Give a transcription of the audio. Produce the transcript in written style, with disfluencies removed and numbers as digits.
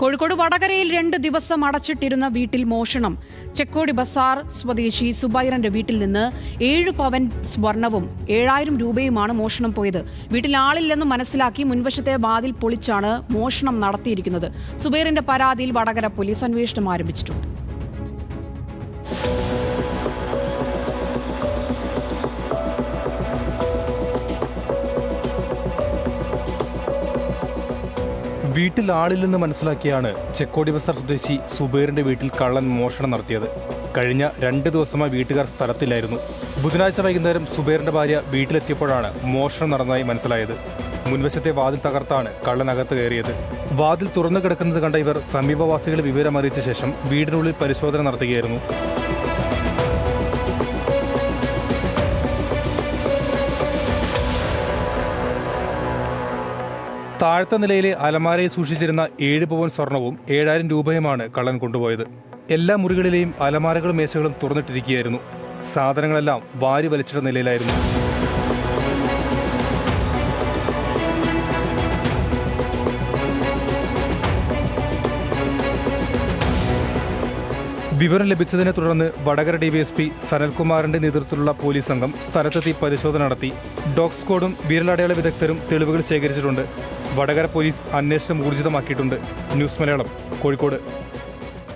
കോഴിക്കോട് വടകരയിൽ 2 ദിവസം അടച്ചിട്ടിരുന്ന വീട്ടിൽ മോഷണം. ചെക്കോടി ബസാർ സ്വദേശി സുബൈറിന്റെ വീട്ടിൽ നിന്ന് 7 പവൻ സ്വർണവും 7000 രൂപയുമാണ് മോഷണം പോയത്. വീട്ടിൽ ആളില്ലെന്ന് മനസ്സിലാക്കി മുൻവശത്തെ വാതിൽ പൊളിച്ചാണ് മോഷണം നടത്തിയിരിക്കുന്നത്. സുബൈറിന്റെ പരാതിയിൽ വടകര പോലീസ് അന്വേഷണം ആരംഭിച്ചിട്ടുണ്ട്. വീട്ടിൽ ആളില്ലെന്ന് മനസ്സിലാക്കിയാണ് ചെക്കോടി ബസാർ സ്വദേശി സുബൈറിന്റെ വീട്ടിൽ കള്ളൻ മോഷണം നടത്തിയത്. കഴിഞ്ഞ 2 ദിവസമായി വീട്ടുകാർ സ്ഥലത്തില്ലായിരുന്നു. ബുധനാഴ്ച വൈകുന്നേരം സുബൈറിന്റെ ഭാര്യ വീട്ടിലെത്തിയപ്പോഴാണ് മോഷണം നടന്നതായി മനസ്സിലായത്. മുൻവശത്തെ വാതിൽ തകർത്താണ് കള്ളനകത്ത് കയറിയത്. വാതിൽ തുറന്നു കിടക്കുന്നത് കണ്ട ഇവർ സമീപവാസികളെ വിവരമറിയിച്ച ശേഷം വീടിനുള്ളിൽ പരിശോധന നടത്തുകയായിരുന്നു. താഴത്തെ നിലയിലെ അലമാരയിൽ സൂക്ഷിച്ചിരുന്ന 7 പവൻ സ്വർണവും 7000 രൂപയുമാണ് കള്ളൻ കൊണ്ടുപോയത്. എല്ലാ മുറികളിലെയും അലമാരകളും മേശകളും തുറന്നിട്ടിരിക്കുകയായിരുന്നു. സാധനങ്ങളെല്ലാം വാരി വലിച്ചിട്ട നിലയിലായിരുന്നു. വിവരം ലഭിച്ചതിനെ തുടർന്ന് വടകര ഡിവൈഎസ്പി സനൽകുമാറിന്റെ നേതൃത്വത്തിലുള്ള പോലീസ് സംഘം സ്ഥലത്തെത്തി പരിശോധന നടത്തി. ഡോഗ് സ്ക്വാഡും വിരലടയാള വിദഗ്ധരും തെളിവുകൾ ശേഖരിച്ചിട്ടുണ്ട്. വടകര പോലീസ് അന്വേഷണം ഊർജിതമാക്കിയിട്ടുണ്ട്. ന്യൂസ് മലയാളം, കോഴിക്കോട്.